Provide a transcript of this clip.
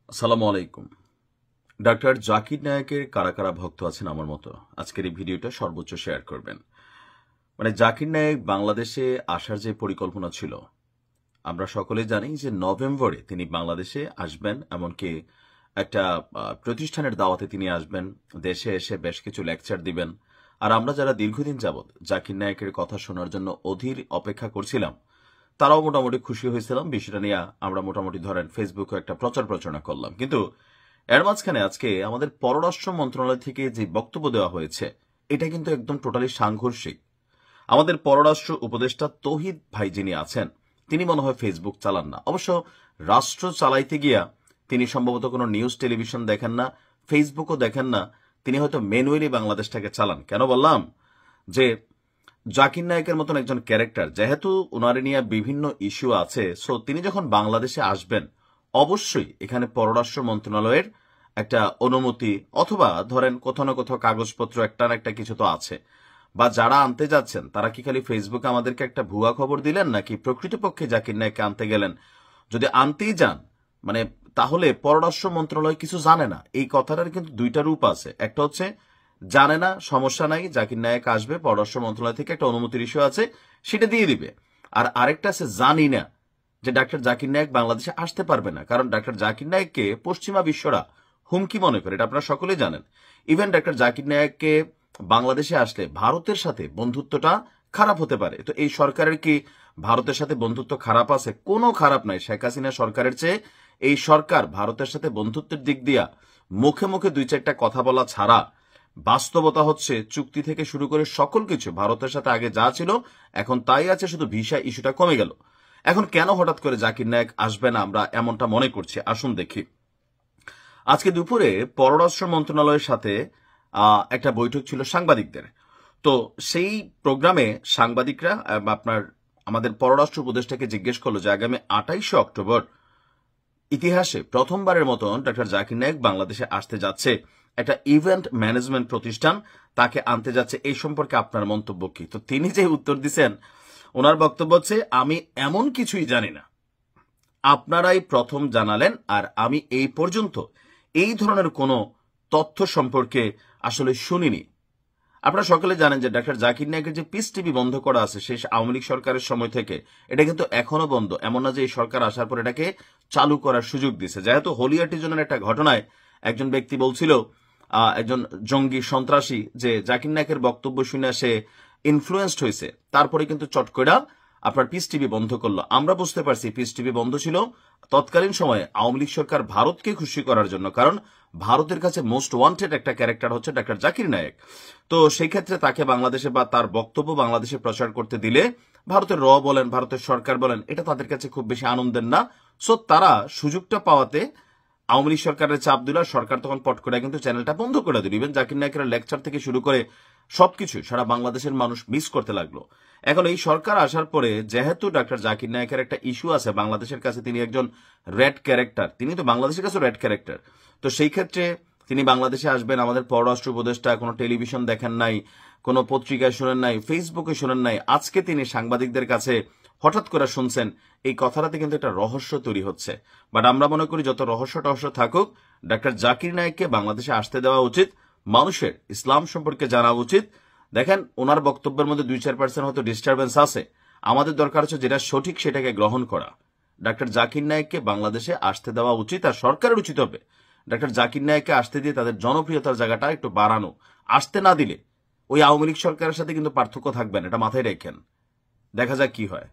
আসসালামু আলাইকুম। ডাক্তার জাকির নায়েকের কারা কারা ভক্ত আছেন আমার মতো আজকের এই ভিডিওটা সর্বোচ্চ শেয়ার করবেন। জাকির নায়েক বাংলাদেশে আসার যে পরিকল্পনা ছিল, আমরা সকলে জানি যে নভেম্বরে তিনি বাংলাদেশে আসবেন, এমনকি একটা প্রতিষ্ঠানের দাওয়াতে তিনি আসবেন, দেশে এসে বেশ কিছু লেকচার দিবেন। আর আমরা যারা দীর্ঘদিন যাবৎ জাকির নায়েকের কথা শোনার জন্য অধীর অপেক্ষা করছিলাম, তারাও মোটামুটি খুশি হয়েছিলাম। বিষয়টা নিয়ে আমরা মোটামুটি ধরেন ফেসবুকে একটা প্রচার প্রচারণা করলাম। কিন্তু এর মাঝখানে আজকে আমাদের পররাষ্ট্র মন্ত্রণালয় থেকে যে বক্তব্য দেওয়া হয়েছে, এটা কিন্তু একদম টোটালি সাংঘর্ষিক। আমাদের পররাষ্ট্র উপদেষ্টা তৌহিদ ভাই যিনি আছেন, তিনি মনে হয় ফেসবুক চালান না। অবশ্য রাষ্ট্র চালাইতে গিয়া তিনি সম্ভবত কোনো নিউজ টেলিভিশন দেখেন না, ফেসবুকও দেখেন না। তিনি হয়তো ম্যানুয়ালি বাংলাদেশটাকে চালান। কেন বললাম? যে জাকির নায়েকের মতন একজন ক্যারেক্টার, যেহেতু ওনারে নিয়ে বিভিন্ন ইস্যু আছে, সো তিনি যখন বাংলাদেশে আসবেন, অবশ্যই এখানে পররাষ্ট্র মন্ত্রণালয়ের একটা অনুমতি অথবা ধরেন কোথাও না কোথাও কাগজপত্র একটা না একটা কিছু তো আছে। বা যারা আনতে যাচ্ছেন তারা কি খালি ফেসবুকে আমাদেরকে একটা ভুয়া খবর দিলেন, নাকি প্রকৃতপক্ষে জাকির নায়েককে আনতে গেলেন? যদি আনতেই যান, মানে তাহলে পররাষ্ট্র মন্ত্রণালয় কিছু জানে না, এই কথাটার কিন্তু দুইটা রূপ আছে। একটা হচ্ছে জানে না, সমস্যা নাই, জাকির নায়েক আসবে, পররাষ্ট্র মন্ত্রণালয় থেকে একটা অনুমতির ইস্যু আছে, সেটা দিয়ে দিবে। আর আরেকটা আছে জানি না, যে ডাক্তার জাকির নায়েক বাংলাদেশে আসতে পারবে না, কারণ ডাক্তার জাকির নায়েককে পশ্চিমা বিশ্বরা হুমকি মনে করে, এটা আপনারা সকলেই জানেন। ইভেন ডাক্তার জাকির নায়েককে বাংলাদেশে আসলে ভারতের সাথে বন্ধুত্বটা খারাপ হতে পারে। তো এই সরকারের কি ভারতের সাথে বন্ধুত্ব খারাপ আছে? কোনো খারাপ নাই। শেখ হাসিনা সরকারের চেয়ে এই সরকার ভারতের সাথে বন্ধুত্বের দিক দিয়া মুখে মুখে দুই চারটা কথা বলা ছাড়া বাস্তবতা হচ্ছে চুক্তি থেকে শুরু করে সকল কিছু ভারতের সাথে আগে যা ছিল এখন তাই আছে, শুধু ভিসা ইস্যুটা কমে গেল। এখন কেন হঠাৎ করে জাকির নায়েক আসবে না, আমরা এমনটা মনে করছি? আসুন দেখি। আজকে দুপুরে পররাষ্ট্র মন্ত্রণালয়ের সাথে একটা বৈঠক ছিল সাংবাদিকদের। তো সেই প্রোগ্রামে সাংবাদিকরা আপনার আমাদের পররাষ্ট্র উপদেষ্টাকে জিজ্ঞেস করলো যে আগামী 28শে অক্টোবর ইতিহাসে প্রথমবারের মতন ডক্টর জাকির নায়েক বাংলাদেশে আসতে যাচ্ছে, একটা ইভেন্ট ম্যানেজমেন্ট প্রতিষ্ঠান তাকে আনতে যাচ্ছে, এই সম্পর্কে আপনার মন্তব্য কি? তো তিনি যে উত্তর দিচ্ছেন, ওনার বক্তব্য হচ্ছে আমি এমন কিছুই জানি না, আপনারাই প্রথম জানালেন, আর আমি এই পর্যন্ত এই ধরনের কোনো তথ্য সম্পর্কে আসলে শুনিনি। আপনারা সকলে জানেন যে ডাক্তার জাকির নায়েকের যে পিস টিভি বন্ধ করা আছে শেষ আওয়ামী লীগ সরকারের সময় থেকে, এটা কিন্তু এখনো বন্ধ। এমন না যে এই সরকার আসার পর এটাকে চালু করার সুযোগ দিছে। যেহেতু হলিয়াটিজনের একটা ঘটনায় একজন ব্যক্তি বলছিল, একজন জঙ্গি সন্ত্রাসী, যে জাকির নায়েকের বক্তব্য শুনে সে ইনফ্লুয়েন্সড হয়েছে, তারপরে কিন্তু চট করে আপনার পিস টিভি বন্ধ করলো। আমরা বুঝতে পারছি পিস টিভি বন্ধ ছিল তৎকালীন সময়ে আওয়ামী লীগ সরকার ভারতকে খুশি করার জন্য, কারণ ভারতের কাছে মোস্ট ওয়ান্টেড একটা ক্যারেক্টার হচ্ছে ডাক্তার জাকির নায়েক। তো সেই ক্ষেত্রে তাকে বাংলাদেশে বা তার বক্তব্য বাংলাদেশে প্রচার করতে দিলে ভারতের বলেন, ভারতের সরকার বলেন, এটা তাদের কাছে খুব বেশি আনন্দের না। সো তারা সুযোগটা পাওয়াতে আওয়ামী লীগ সরকারের চাপ দিল, সরকার তখন পট করে কিন্তু চ্যানেলটা বন্ধ করে দিল। ইভেন জাকির নায়েকের লেকচার থেকে শুরু করে সবকিছু সারা বাংলাদেশের মানুষ মিস করতে লাগলো। এখন এই সরকার আসার পরে যেহেতু ডাক্তার জাকির নায়েকের একটা ইস্যু আছে বাংলাদেশের কাছে, তিনি একজন রেড ক্যারেক্টার, তিনি তো বাংলাদেশের কাছে রেড ক্যারেক্টার। তো সেই ক্ষেত্রে তিনি বাংলাদেশে আসবেন, আমাদের পররাষ্ট্র উপদেষ্টা কোনো টেলিভিশন দেখেন নাই, কোনো পত্রিকায় শোনেন নাই, ফেসবুকে শোনেন নাই, আজকে তিনি সাংবাদিকদের কাছে হঠাৎ করে শুনছেন, এই কথাটাতে কিন্তু একটা রহস্য তৈরি হচ্ছে। বাট আমরা মনে করি যত রহস্য টহস্য থাকুক, ডাক্তার জাকির নায়েককে বাংলাদেশে আসতে দেওয়া উচিত, মানুষের ইসলাম সম্পর্কে জানা উচিত। দেখেন, ওনার বক্তব্যের মধ্যে 2-4% হয়তো ডিস্টারবেন্স আছে, আমাদের দরকার হচ্ছে যেটা সঠিক সেটাকে গ্রহণ করা। ডাক্তার জাকির নায়েককে বাংলাদেশে আসতে দেওয়া উচিত, আর সরকারের উচিত হবে ডাক্তার জাকির নায়েককে আসতে দিয়ে তাদের জনপ্রিয়তার জায়গাটা একটু বাড়ানো। আসতে না দিলে ওই আওয়ামী লীগ সরকারের সাথে কিন্তু পার্থক্য থাকবেন, এটা মাথায় রাখেন। দেখা যাক কি হয়।